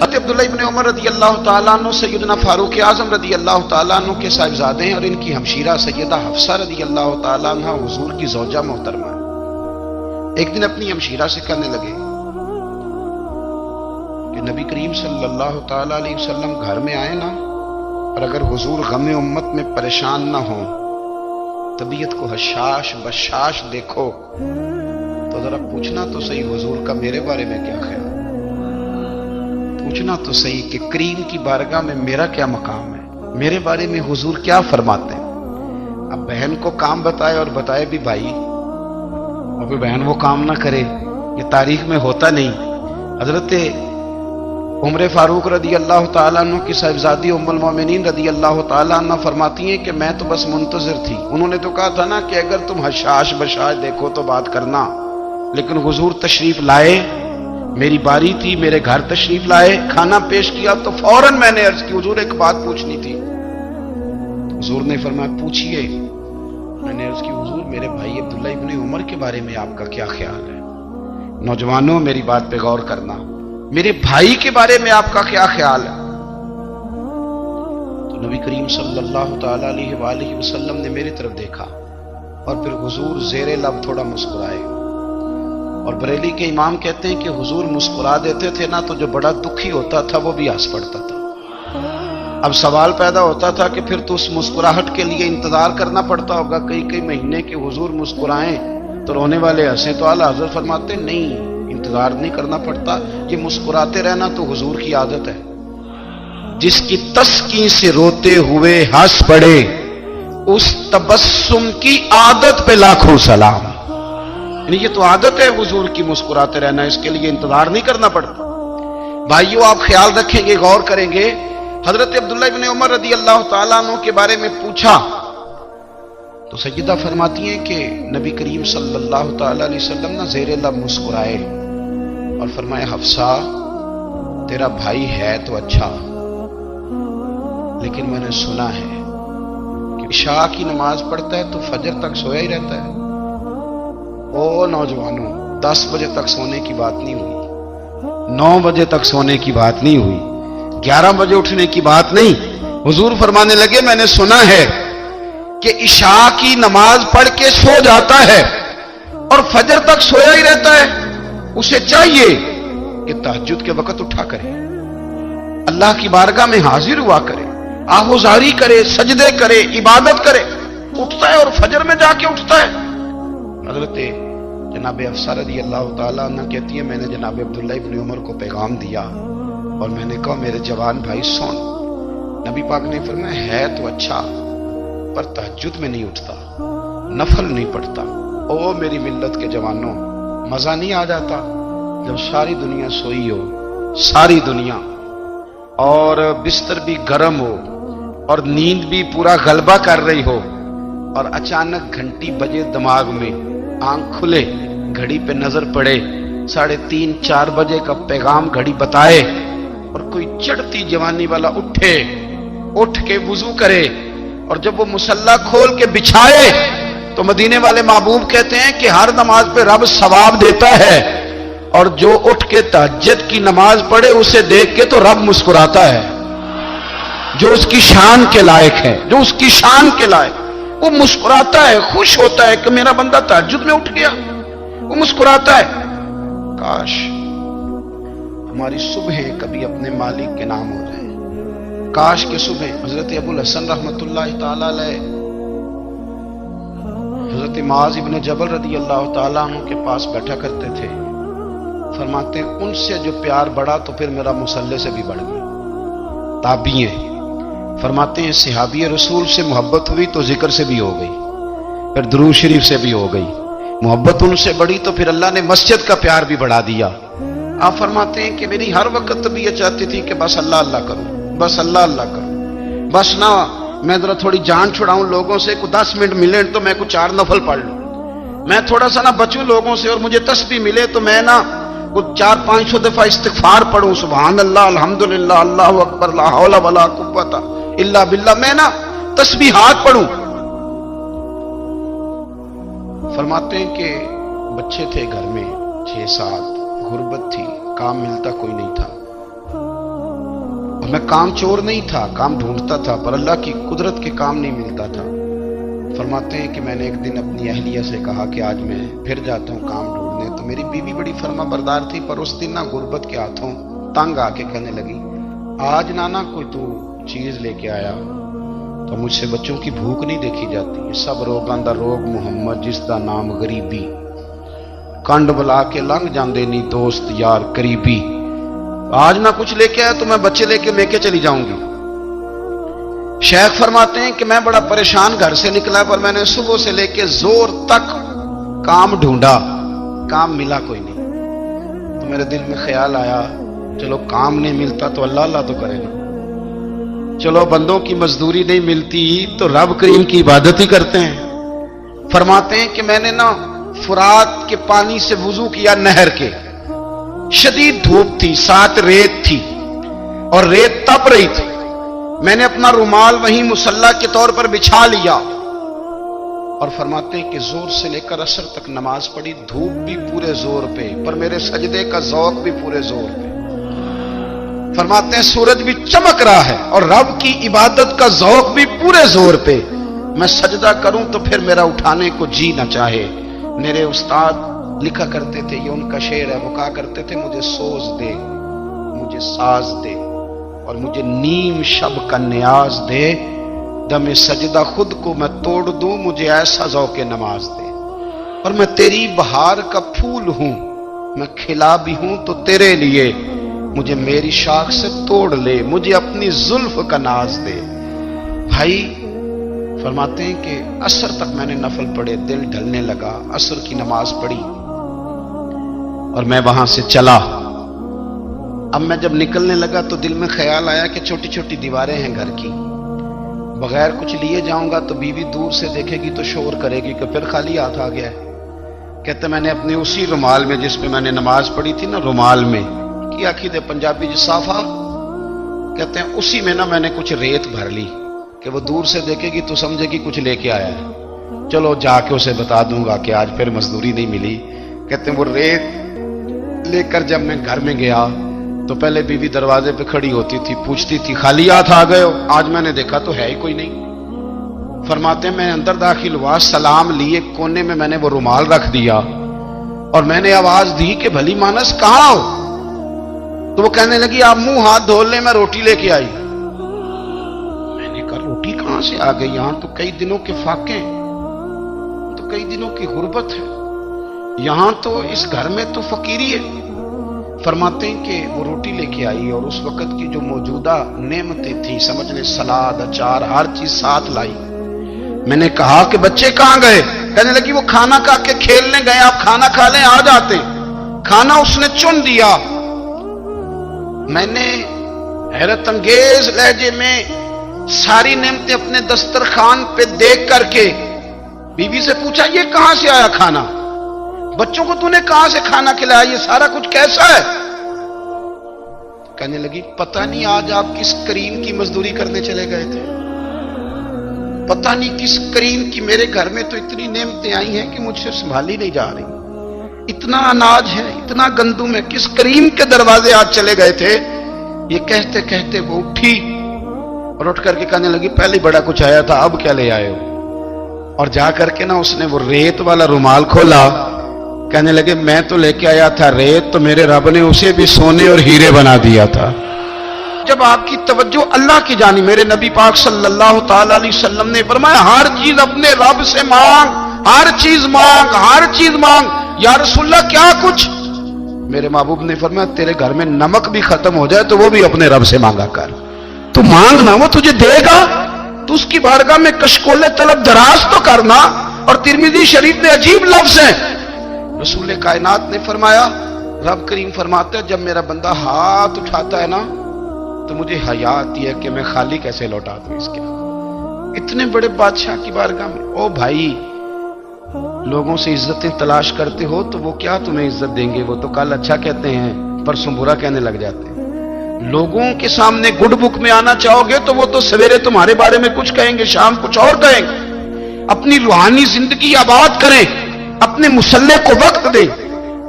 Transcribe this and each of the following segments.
حضرت عبداللہ ابن عمر رضی اللہ تعالیٰ عنہ سیدنا فاروق اعظم رضی اللہ تعالیٰ عنہ کے صاحبزادے ہیں، اور ان کی ہمشیرہ سیدہ حفصہ رضی اللہ تعالیٰ عنہ حضور کی زوجہ محترمہ۔ ایک دن اپنی ہمشیرہ سے کہنے لگے کہ نبی کریم صلی اللہ تعالیٰ علیہ وسلم گھر میں آئے نا، اور اگر حضور غم امت میں پریشان نہ ہوں، طبیعت کو حشاش بشاش دیکھو، تو ذرا پوچھنا تو صحیح حضور کا میرے بارے میں کیا خیال، پوچھنا تو صحیح کہ کریم کی بارگاہ میں میرا کیا مقام ہے، میرے بارے میں حضور کیا فرماتے ہیں۔ اب بہن کو کام بتائے، اور بتائے بھی بھائی، اور بھی بہن وہ کام نہ کرے، یہ تاریخ میں ہوتا نہیں۔ حضرت عمر فاروق رضی اللہ تعالیٰ عنہ کی صاحبزادی ام المومنین رضی اللہ تعالیٰ عنہ فرماتی ہیں کہ میں تو بس منتظر تھی، انہوں نے تو کہا تھا نا کہ اگر تم حشاش بشاش دیکھو تو بات کرنا، لیکن حضور تشریف لائے، میری باری تھی، میرے گھر تشریف لائے، کھانا پیش کیا تو فوراً میں نے عرض کی حضور ایک بات پوچھنی تھی۔ حضور نے فرمایا پوچھئے۔ میں نے عرض کی حضور میرے بھائی عبداللہ ابن عمر کے بارے میں آپ کا کیا خیال ہے؟ نوجوانوں میری بات پہ غور کرنا، میرے بھائی کے بارے میں آپ کا کیا خیال ہے؟ تو نبی کریم صلی اللہ تعالی علیہ وآلہ وسلم نے میری طرف دیکھا، اور پھر حضور زیر لب تھوڑا مسکرائے، اور بریلی کے امام کہتے ہیں کہ حضور مسکرا دیتے تھے نا تو جو بڑا دکھی ہوتا تھا وہ بھی ہنس پڑتا تھا۔ اب سوال پیدا ہوتا تھا کہ پھر تو اس مسکراہٹ کے لیے انتظار کرنا پڑتا ہوگا کئی مہینے کہ حضور مسکرائیں تو رونے والے ہنسیں، تو اعلیٰ حضرت فرماتے نہیں، انتظار نہیں کرنا پڑتا، یہ مسکراتے رہنا تو حضور کی عادت ہے۔ جس کی تسکین سے روتے ہوئے ہنس پڑے، اس تبسم کی عادت پہ لاکھوں سلام۔ یعنی یہ تو عادت ہے حضور کی مسکراتے رہنا، اس کے لیے انتظار نہیں کرنا پڑتا۔ بھائیو آپ خیال رکھیں گے، غور کریں گے، حضرت عبداللہ ابن عمر رضی اللہ تعالیٰ عنہ کے بارے میں پوچھا تو سیدہ فرماتی ہیں کہ نبی کریم صلی اللہ تعالیٰ علیہ وسلم نہ زیر لب مسکرائے اور فرمایا حفصہ تیرا بھائی ہے تو اچھا، لیکن میں نے سنا ہے کہ عشاء کی نماز پڑھتا ہے تو فجر تک سویا ہی رہتا ہے۔ او نوجوانوں، 10 بجے تک سونے کی بات نہیں ہوئی، 9 بجے تک سونے کی بات نہیں ہوئی، 11 بجے اٹھنے کی بات نہیں۔ حضور فرمانے لگے میں نے سنا ہے کہ عشاء کی نماز پڑھ کے سو جاتا ہے اور فجر تک سویا ہی رہتا ہے، اسے چاہیے کہ تہجد کے وقت اٹھا کرے، اللہ کی بارگاہ میں حاضر ہوا کرے، آہوزاری کرے، سجدے کرے، عبادت کرے، اٹھتا ہے اور فجر میں جا کے اٹھتا ہے۔ حضرت جناب حفصہ رضی اللہ تعالیٰ عنہ کہتی ہے میں نے جناب عبداللہ ابن عمر کو پیغام دیا اور میں نے کہا میرے جوان بھائی سن، نبی پاک نے فرمایا ہے تو اچھا پر تہجد میں نہیں اٹھتا، نفل نہیں پڑھتا۔ او میری ملت کے جوانوں، مزہ نہیں آ جاتا جب ساری دنیا سوئی ہو، ساری دنیا، اور بستر بھی گرم ہو اور نیند بھی پورا غلبہ کر رہی ہو، اور اچانک گھنٹی بجے دماغ میں، آنکھ کھلے، گھڑی پہ نظر پڑے، 3:30 4 بجے کا پیغام گھڑی بتائے، اور کوئی چڑھتی جوانی والا اٹھ کے وضو کرے، اور جب وہ مصلی کھول کے بچھائے تو مدینے والے محبوب کہتے ہیں کہ ہر نماز پہ رب ثواب دیتا ہے، اور جو اٹھ کے تہجد کی نماز پڑھے اسے دیکھ کے تو رب مسکراتا ہے، جو اس کی شان کے لائق ہے، جو اس کی شان کے لائق، وہ مسکراتا ہے، خوش ہوتا ہے کہ میرا بندہ تہجد میں اٹھ گیا، وہ مسکراتا ہے۔ کاش ہماری صبحیں کبھی اپنے مالک کے نام ہو جائیں، کاش کے صبح حضرت ابو الحسن رحمۃ اللہ تعالی علیہ حضرت معاذ ابن جبل رضی اللہ تعالیٰ عنہ کے پاس بیٹھا کرتے تھے، فرماتے ہیں ان سے جو پیار بڑھا تو پھر میرا مصلی سے بھی بڑھ گیا۔ تابعی ہیں، فرماتے ہیں صحابی رسول سے محبت ہوئی تو ذکر سے بھی ہو گئی، پھر درود شریف سے بھی ہو گئی، محبت ان سے بڑھی تو پھر اللہ نے مسجد کا پیار بھی بڑھا دیا۔ آپ فرماتے ہیں کہ میری ہر وقت طبیعت چاہتی تھی کہ بس اللہ اللہ کروں، بس اللہ اللہ کروں، بس نہ میں ذرا تھوڑی جان چھڑاؤں لوگوں سے، کو 10 منٹ ملے تو میں کچھ 4 نفل پڑھ لوں، میں تھوڑا سا نہ بچوں لوگوں سے، اور مجھے تسبیح ملے تو میں نہ کچھ 400-500 دفعہ استغفار پڑھوں، سبحان اللہ، الحمدللہ، اللہ اکبر، لا حول ولا قوت الا باللہ، میں نہ تسبیحات پڑھوں۔ فرماتے ہیں کہ بچے تھے گھر میں 6-7، غربت تھی، کام ملتا کوئی نہیں تھا، میں کام چور نہیں تھا، کام ڈھونڈتا تھا، پر اللہ کی قدرت کے کام نہیں ملتا تھا۔ فرماتے ہیں کہ میں نے ایک دن اپنی اہلیہ سے کہا کہ آج میں پھر جاتا ہوں کام ڈھونڈنے، تو میری بیوی بڑی فرما بردار تھی، پر اس دن نہ غربت کے ہاتھوں تنگ آ کے کہنے لگی، آج نانا کوئی تو چیز لے کے آیا، تو مجھ سے بچوں کی بھوک نہیں دیکھی جاتی، سب روگاں دا روگ محمد جس دا نام غریبی، کنڈ بلا کے لنگ جاندے نہیں دوست یار قریبی، آج نہ کچھ لے کے آیا تو میں بچے لے کے میکے چلی جاؤں گی۔ شیخ فرماتے ہیں کہ میں بڑا پریشان گھر سے نکلا، پر میں نے صبح سے لے کے زور تک کام ڈھونڈا، کام ملا کوئی نہیں، تو میرے دل میں خیال آیا چلو کام نہیں ملتا تو اللہ اللہ تو کرے گا، چلو بندوں کی مزدوری نہیں ملتی تو رب کریم کی عبادت ہی کرتے ہیں۔ فرماتے ہیں کہ میں نے نا فرات کے پانی سے وضو کیا، نہر کے، شدید دھوپ تھی، ساتھ ریت تھی اور ریت تپ رہی تھی، میں نے اپنا رومال وہیں مصلی کے طور پر بچھا لیا، اور فرماتے ہیں کہ زور سے لے کر عصر تک نماز پڑھی، دھوپ بھی پورے زور پہ، پر میرے سجدے کا ذوق بھی پورے زور پہ۔ فرماتے ہیں سورج بھی چمک رہا ہے اور رب کی عبادت کا ذوق بھی پورے زور پہ، میں سجدہ کروں تو پھر میرا اٹھانے کو جی نہ چاہے۔ میرے استاد لکھا کرتے تھے، یہ ان کا شعر ہے، وہ کہا کرتے تھے مجھے سوز دے، مجھے ساز دے، اور مجھے نیم شب کا نیاز دے، دم سجدہ خود کو میں توڑ دوں، مجھے ایسا ذوق نماز دے، اور میں تیری بہار کا پھول ہوں، میں کھلا بھی ہوں تو تیرے لیے، مجھے میری شاخ سے توڑ لے، مجھے اپنی زلف کا ناز دے۔ بھائی فرماتے ہیں کہ عصر تک میں نے نفل پڑھے، دل ڈھلنے لگا، عصر کی نماز پڑھی اور میں وہاں سے چلا۔ اب میں جب نکلنے لگا تو دل میں خیال آیا کہ چھوٹی چھوٹی دیواریں ہیں گھر کی، بغیر کچھ لیے جاؤں گا تو بیوی دور سے دیکھے گی تو شور کرے گی کہ پھر خالی ہاتھ آ گیا ہے۔ کہتے میں نے اپنے اسی رومال میں جس پہ میں نے نماز پڑھی تھی نا، رومال میں کی عقید پنجابی صافہ کہتے ہیں، اسی میں نا میں نے کچھ ریت بھر لی کہ وہ دور سے دیکھے گی تو سمجھے گی کچھ لے کے آیا ہے، چلو جا کے اسے بتا دوں گا کہ آج پھر مزدوری نہیں ملی۔ کہتے ہیں وہ ریت لے کر جب میں گھر میں گیا تو پہلے بیوی دروازے پہ کھڑی ہوتی تھی، پوچھتی تھی خالی ہاتھ آ گئے ہو؟ آج میں نے دیکھا تو ہے ہی کوئی نہیں۔ فرماتے ہیں میں اندر داخل ہوا، سلام لیے، کونے میں نے وہ رومال رکھ دیا اور میں نے آواز دی کہ بھلی مانس کہاں ہو؟ تو وہ کہنے لگی آپ منہ ہاتھ دھو لیں، میں روٹی لے کے آئی۔ میں نے کہا روٹی کہاں سے آ گئی؟ یہاں تو کئی دنوں کے فاقے ہیں، تو کئی دنوں کی غربت ہے، یہاں تو اس گھر میں تو فقیری ہے۔ فرماتے ہیں کہ وہ روٹی لے کے آئی اور اس وقت کی جو موجودہ نعمتیں تھیں، سمجھ لیں سلاد، اچار، ہر چیز ساتھ لائی۔ میں نے کہا کہ بچے کہاں گئے؟ کہنے لگی وہ کھانا کھا کے کھیلنے گئے، آپ کھانا کھا لیں آ جاتے۔ کھانا اس نے چن دیا۔ میں نے حیرت انگیز لہجے میں ساری نعمتیں اپنے دسترخوان پہ دیکھ کر کے بیوی سے پوچھا یہ کہاں سے آیا کھانا؟ بچوں کو تو نے کہاں سے کھانا کھلایا؟ یہ سارا کچھ کیسا ہے؟ کہنے لگی پتہ نہیں آج آپ کس کریم کی مزدوری کرنے چلے گئے تھے، پتہ نہیں کس کریم کی، میرے گھر میں تو اتنی نعمتیں آئی ہیں کہ مجھ سے سنبھالی نہیں جا رہی، اتنا اناج ہے، اتنا گندم ہے، کس کریم کے دروازے آج چلے گئے تھے؟ یہ کہتے کہتے وہ اٹھی اور اٹھ کر کے کہنے لگی پہلے بڑا کچھ آیا تھا، اب کیا لے آئے ہو؟ اور جا کر کے نا اس نے وہ ریت والا رومال کھولا، کہنے لگے میں تو لے کے آیا تھا ریت، تو میرے رب نے اسے بھی سونے اور ہیرے بنا دیا تھا۔ جب آپ کی توجہ اللہ کی جانب، میرے نبی پاک صلی اللہ تعالی علیہ وسلم نے فرمایا ہر چیز اپنے رب سے مانگ، ہر چیز مانگ، ہر چیز مانگ۔ یا رسول اللہ کیا کچھ؟ میرے محبوب نے فرمایا تیرے گھر میں نمک بھی ختم ہو جائے تو وہ بھی اپنے رب سے مانگا کر، تو مانگنا وہ تجھے دے گا، تو اس کی بارگاہ میں کشکول طلب دراز تو کرنا۔ اور ترمذی شریف میں عجیب لفظ ہے، رسول کائنات نے فرمایا، رب کریم فرماتا ہے جب میرا بندہ ہاتھ اٹھاتا ہے نا تو مجھے حیا آتی ہے کہ میں خالی کیسے لوٹا دوں اس کے۔ اتنے بڑے بادشاہ کی بارگاہ میں، او بھائی لوگوں سے عزتیں تلاش کرتے ہو تو وہ کیا تمہیں عزت دیں گے؟ وہ تو کل اچھا کہتے ہیں پرسوں برا کہنے لگ جاتے ہیں۔ لوگوں کے سامنے گڈ بک میں آنا چاہو گے تو وہ تو سویرے تمہارے بارے میں کچھ کہیں گے، شام کچھ اور کہیں گے۔ اپنی روحانی زندگی آباد کریں، اپنے مسلح کو وقت دیں،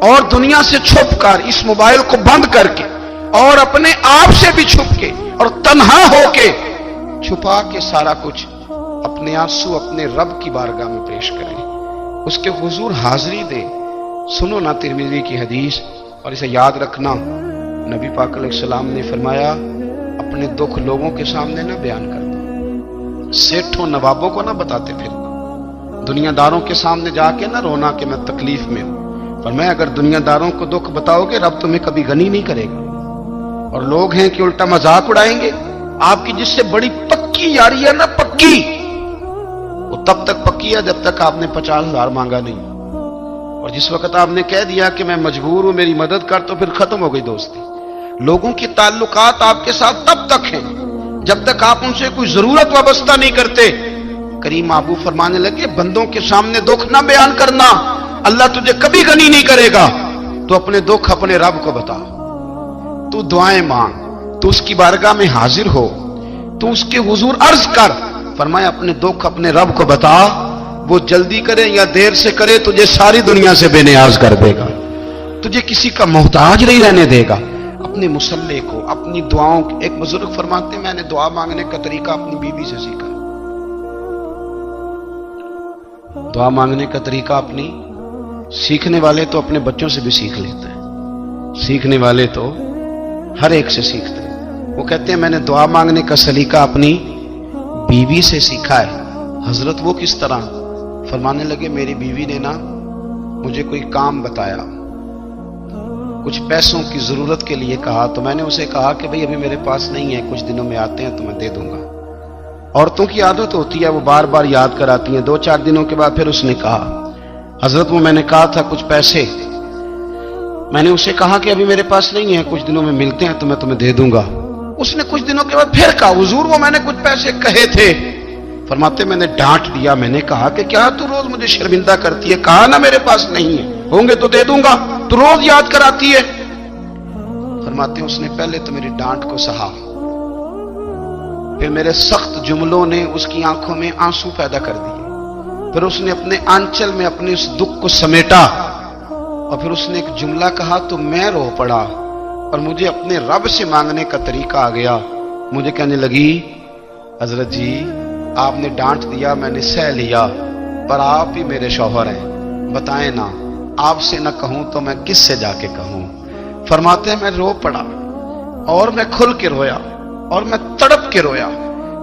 اور دنیا سے چھپ کر اس موبائل کو بند کر کے اور اپنے آپ سے بھی چھپ کے اور تنہا ہو کے چھپا کے سارا کچھ اپنے آنسو اپنے رب کی بارگاہ میں پیش کریں، اس کے حضور حاضری دے۔ سنو نا ترمذی کی حدیث، اور اسے یاد رکھنا، نبی پاک علیہ السلام نے فرمایا اپنے دکھ لوگوں کے سامنے نہ بیان کرنا، سیٹھوں نوابوں کو نہ بتاتے پھرنا، دنیا داروں کے سامنے جا کے نہ رونا کہ میں تکلیف میں ہوں۔ فرمایا اگر دنیا داروں کو دکھ بتاؤ گے رب تمہیں کبھی غنی نہیں کرے گا، اور لوگ ہیں کہ الٹا مذاق اڑائیں گے۔ آپ کی جس سے بڑی پکی یاری ہے نا، پکی، وہ تب تک پکی ہے جب تک آپ نے 50,000 مانگا نہیں، اور جس وقت آپ نے کہہ دیا کہ میں مجبور ہوں میری مدد کر، تو پھر ختم ہو گئی دوستی۔ لوگوں کی تعلقات آپ کے ساتھ تب تک ہیں جب تک آپ ان سے کوئی ضرورت وابستہ نہیں کرتے۔ کریم محبوب فرمانے لگے بندوں کے سامنے دکھ نہ بیان کرنا، اللہ تجھے کبھی غنی نہیں کرے گا، تو اپنے دکھ اپنے رب کو بتا، تو دعائیں مانگ، تو اس کی بارگاہ میں حاضر ہو، تو اس کے حضور عرض کر۔ فرمایا اپنے دکھ اپنے رب کو بتا، وہ جلدی کرے یا دیر سے کرے تجھے ساری دنیا سے بے نیاز کر دے گا، تجھے کسی کا محتاج نہیں رہنے دے گا۔ اپنے مسلح کو، اپنی دعاؤں، ایک بزرگ فرماتے ہیں میں نے دعا مانگنے کا طریقہ اپنی بیوی سے سیکھا۔ دعا مانگنے کا طریقہ اپنی، سیکھنے والے تو اپنے بچوں سے بھی سیکھ لیتے ہیں، سیکھنے والے تو ہر ایک سے سیکھتے ہیں۔ وہ کہتے ہیں میں نے دعا مانگنے کا سلیقہ اپنی بیوی سے سیکھا ہے۔ حضرت وہ کس طرح؟ فرمانے لگے میری بیوی نے نا مجھے کوئی کام بتایا، کچھ پیسوں کی ضرورت کے لیے کہا، تو میں نے اسے کہا کہ بھئی ابھی میرے پاس نہیں ہے، کچھ دنوں میں آتے ہیں تو میں دے دوں گا۔ عورتوں کی عادت ہوتی ہے وہ بار بار یاد کراتی ہیں، 2-4 دنوں کے بعد پھر اس نے کہا حضرت وہ میں نے کہا تھا کچھ پیسے، میں نے اسے کہا کہ ابھی میرے پاس نہیں ہے، کچھ دنوں میں ملتے ہیں تو میں تمہیں دے دوں گا۔ اس نے کچھ دنوں کے بعد پھر کہا حضور وہ میں نے کچھ پیسے کہے تھے۔ فرماتے میں نے ڈانٹ دیا، میں نے کہا کہ کیا تو روز مجھے شرمندہ کرتی ہے، کہا نا میرے پاس نہیں ہے، ہوں گے تو دے دوں گا، تو روز یاد کراتی ہے۔ فرماتے اس نے پہلے تو میری ڈانٹ کو سہا، پھر میرے سخت جملوں نے اس کی آنکھوں میں آنسو پیدا کر دیے، پھر اس نے اپنے آنچل میں اپنے اس دکھ کو سمیٹا، اور پھر اس نے ایک جملہ کہا تو میں رو پڑا، اور مجھے اپنے رب سے مانگنے کا طریقہ آ گیا۔ مجھے کہنے لگی حضرت جی آپ نے ڈانٹ دیا، میں نے سہ لیا، پر آپ ہی میرے شوہر ہیں، بتائیں نا آپ سے نہ کہوں تو میں کس سے جا کے کہوں۔ فرماتے ہیں میں رو پڑا، اور میں کھل کے رویا، اور میں تڑپ کے رویا،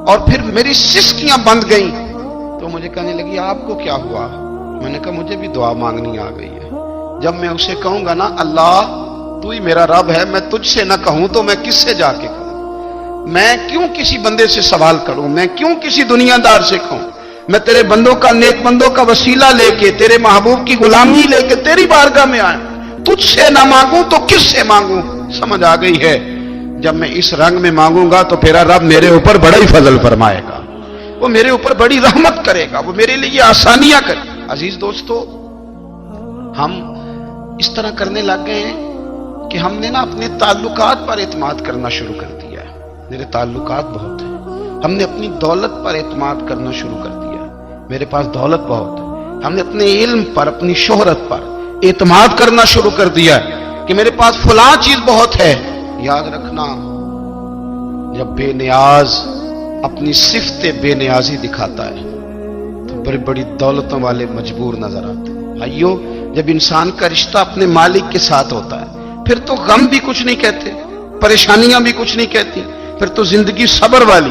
اور پھر میری سسکیاں بند گئیں۔ تو مجھے کہنے لگی آپ کو کیا ہوا؟ میں نے کہا مجھے بھی دعا مانگنی آ گئی ہے، جب میں اسے کہوں گا نا اللہ تو ہی میرا رب ہے، میں تجھ سے نہ کہوں تو میں کس سے جا کے کہوں؟ میں کیوں کسی بندے سے سوال کروں؟ میں کیوں کسی دنیا دار سے کہوں؟ میں تیرے بندوں کا، نیک بندوں کا وسیلہ لے کے، تیرے محبوب کی غلامی لے کے تیری بارگاہ میں آیا، تجھ سے نہ مانگوں تو کس سے مانگوں؟ سمجھ آ گئی ہے جب میں اس رنگ میں مانگوں گا تو میرا رب میرے اوپر بڑا ہی فضل فرمائے گا، وہ میرے اوپر بڑی رحمت کرے گا، وہ میرے لیے آسانیاں کرے گا۔ عزیز دوستو، ہم اس طرح کرنے لگ گئے ہیں کہ ہم نے نا اپنے تعلقات پر اعتماد کرنا شروع کر دیا ہے۔ میرے تعلقات بہت ہیں، ہم نے اپنی دولت پر اعتماد کرنا شروع کر دیا ہے، میرے پاس دولت بہت ہے۔ ہم نے اپنے علم پر، اپنی شہرت پر اعتماد کرنا شروع کر دیا ہے کہ میرے پاس فلاں چیز بہت ہے۔ یاد رکھنا جب بے نیاز اپنی صفت بے نیازی دکھاتا ہے تو بڑی بڑی دولتوں والے مجبور نظر آتے ہیں۔ بھائیو جب انسان کا رشتہ اپنے مالک کے ساتھ ہوتا ہے پھر تو غم بھی کچھ نہیں کہتے، پریشانیاں بھی کچھ نہیں کہتی، پھر تو زندگی صبر والی،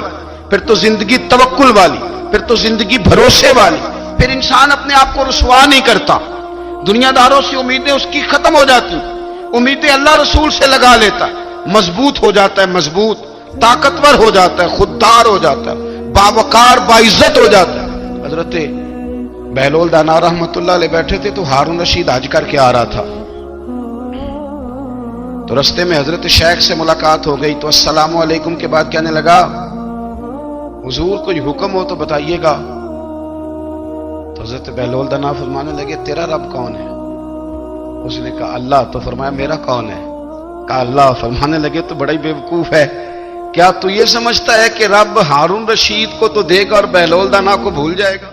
پھر تو زندگی توکل والی، پھر تو زندگی بھروسے والی، پھر انسان اپنے آپ کو رسوا نہیں کرتا، دنیا داروں سے امیدیں اس کی ختم ہو جاتی، امیدیں اللہ رسول سے لگا لیتا، مضبوط ہو جاتا ہے، مضبوط، طاقتور ہو جاتا ہے، خوددار ہو جاتا ہے، باوقار باعزت ہو جاتا ہے۔ حضرت بہلول دانا رحمت اللہ علیہ بیٹھے تھے تو ہارون رشید حج کر کے آ رہا تھا، تو رستے میں حضرت شیخ سے ملاقات ہو گئی، تو السلام علیکم کے بعد کہنے لگا حضور کوئی حکم ہو تو بتائیے گا۔ تو حضرت بہلول دانا فرمانے لگے تیرا رب کون ہے؟ اس نے کہا اللہ۔ تو فرمایا میرا کون ہے؟ کہا اللہ۔ فرمانے لگے تو بڑا ہی بیوقوف ہے، کیا تو یہ سمجھتا ہے کہ رب ہارون رشید کو تو دے گا اور بہلول دانا کو بھول جائے گا؟